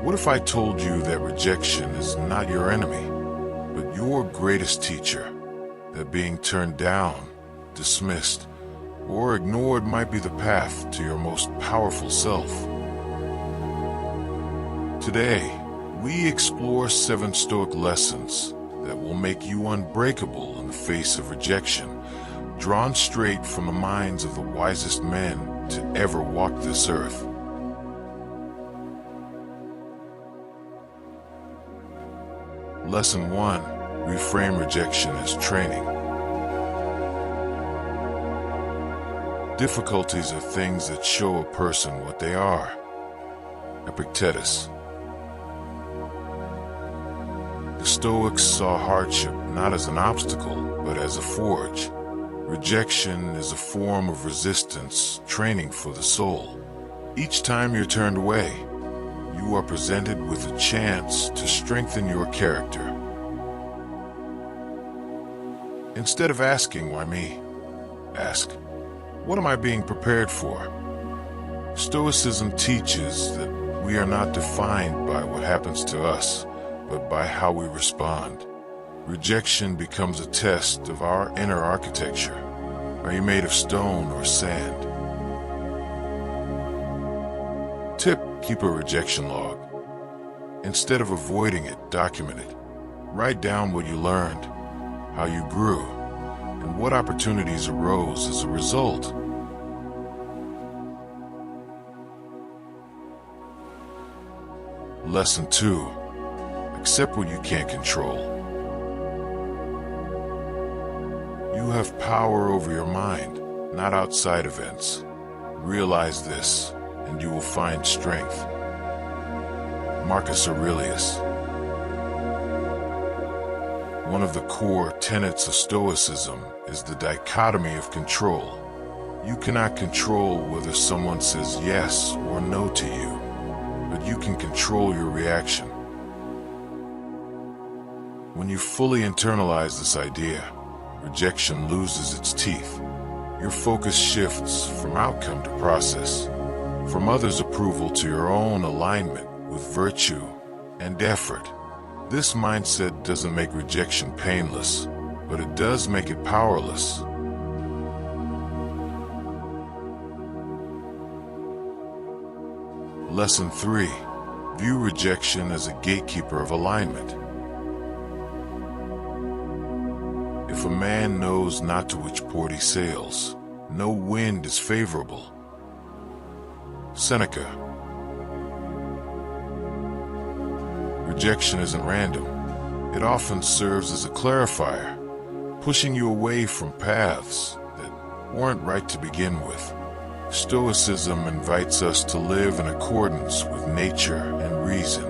What if I told you that rejection is not your enemy, but your greatest teacher? That being turned down, dismissed, or ignored might be the path to your most powerful self. Today, we explore 7 Stoic lessons that will make you unbreakable in the face of rejection, drawn straight from the minds of the wisest men to ever walk this earth. Lesson 1. Reframe rejection as training. Difficulties are things that show a person what they are. Epictetus. The Stoics saw hardship not as an obstacle, but as a forge. Rejection is a form of resistance, training for the soul. Each time you're turned away, you are presented with a chance to strengthen your character. Instead of asking, "Why me?" ask, "What am I being prepared for?" Stoicism teaches that we are not defined by what happens to us, but by how we respond. Rejection becomes a test of our inner architecture. Are you made of stone or sand? Tip: keep a rejection log. Instead of avoiding it, document it. Write down what you learned, how you grew, and what opportunities arose as a result. Lesson 2. Accept what you can't control. You have power over your mind, not outside events. Realize this, and you will find strength. Marcus Aurelius. One of the core tenets of Stoicism is the dichotomy of control. You cannot control whether someone says yes or no to you, but you can control your reaction. When you fully internalize this idea, rejection loses its teeth. Your focus shifts from outcome to process, from others' approval to your own alignment with virtue and effort. This mindset doesn't make rejection painless, but it does make it powerless. Lesson 3. View rejection as a gatekeeper of alignment. If a man knows not to which port he sails, no wind is favorable. Seneca. Rejection isn't random. It often serves as a clarifier, pushing you away from paths that weren't right to begin with. Stoicism invites us to live in accordance with nature and reason.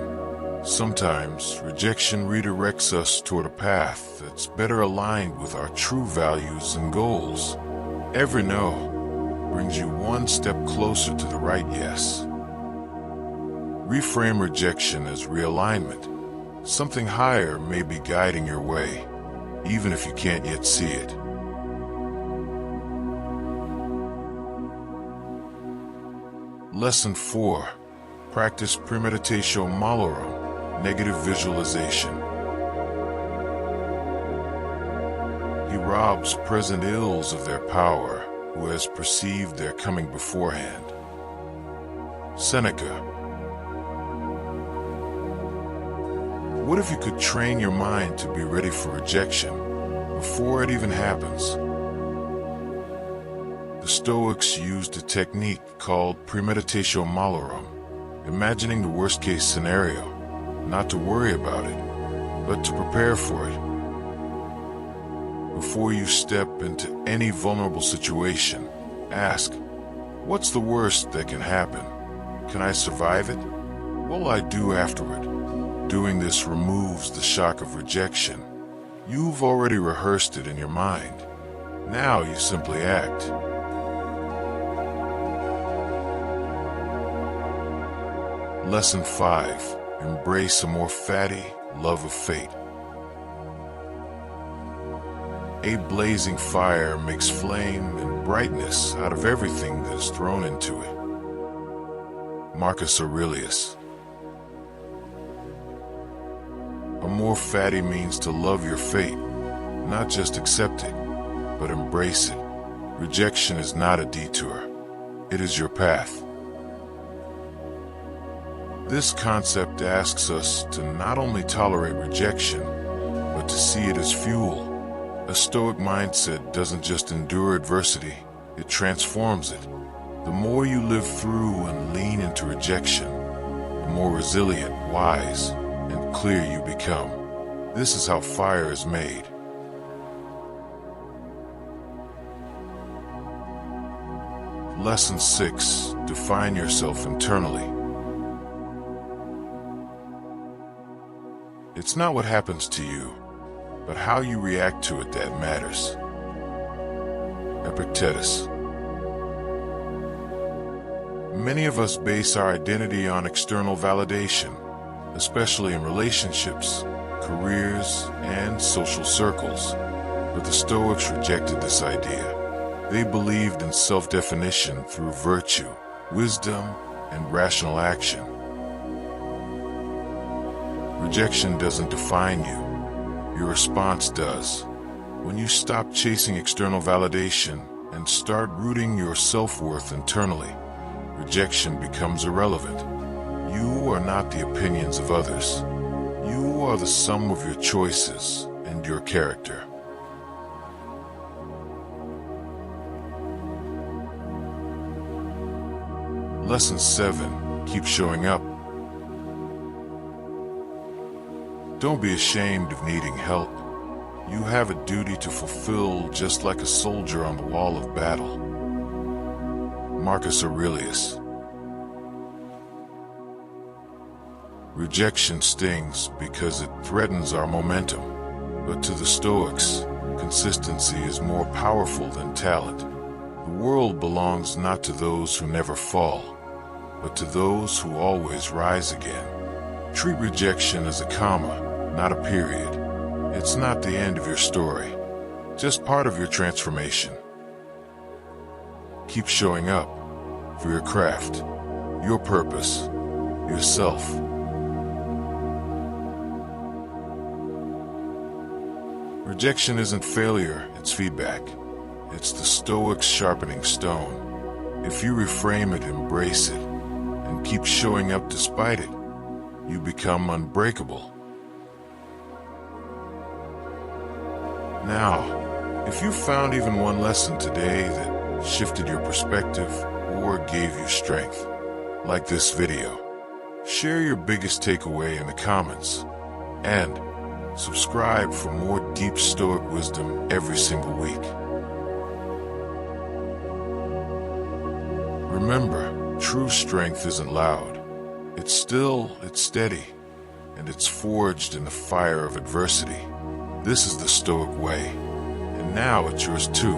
Sometimes rejection redirects us toward a path that's better aligned with our true values and goals. Every no brings you one step closer to the right yes. Reframe rejection as realignment. Something higher may be guiding your way, even if you can't yet see it. Lesson 4. Practice premeditatio malorum, negative visualization. He robs present ills of their power who has perceived their coming beforehand. Seneca. What if you could train your mind to be ready for rejection before it even happens? The Stoics used a technique called premeditatio malorum, imagining the worst-case scenario, not to worry about it, but to prepare for it. Before you step into any vulnerable situation, ask, what's the worst that can happen? Can I survive it? What will I do afterward? Doing this removes the shock of rejection. You've already rehearsed it in your mind. Now you simply act. Lesson 5. Embrace a more fatty love of fate. A blazing fire makes flame and brightness out of everything that is thrown into it. Marcus Aurelius. A more fatty means to love your fate, not just accept it, but embrace it. Rejection is not a detour. It is your path. This concept asks us to not only tolerate rejection, but to see it as fuel. A Stoic mindset doesn't just endure adversity, it transforms it. The more you live through and lean into rejection, the more resilient, wise, and clear you become. This is how fire is made. Lesson 6. Define yourself internally. It's not what happens to you, but how you react to it that matters. Epictetus. Many of us base our identity on external validation, especially in relationships, careers, and social circles. But the Stoics rejected this idea. They believed in self-definition through virtue, wisdom, and rational action. Rejection doesn't define you. Your response does. When you stop chasing external validation and start rooting your self-worth internally, rejection becomes irrelevant. You are not the opinions of others. You are the sum of your choices and your character. Lesson 7. Keep showing up. Don't be ashamed of needing help. You have a duty to fulfill, just like a soldier on the wall of battle. Marcus Aurelius. Rejection stings because it threatens our momentum. But to the Stoics, consistency is more powerful than talent. The world belongs not to those who never fall, but to those who always rise again. Treat rejection as a comma, not a period. It's not the end of your story, just part of your transformation. Keep showing up for your craft, your purpose, yourself. Rejection isn't failure, it's feedback. It's the Stoics' sharpening stone. If you reframe it, embrace it, and keep showing up despite it, you become unbreakable. Now, if you found even one lesson today that shifted your perspective or gave you strength, like this video, share your biggest takeaway in the comments, and subscribe for more deep Stoic wisdom every single week. Remember, true strength isn't loud. It's still, it's steady, and it's forged in the fire of adversity. This is the Stoic way, and now it's yours too.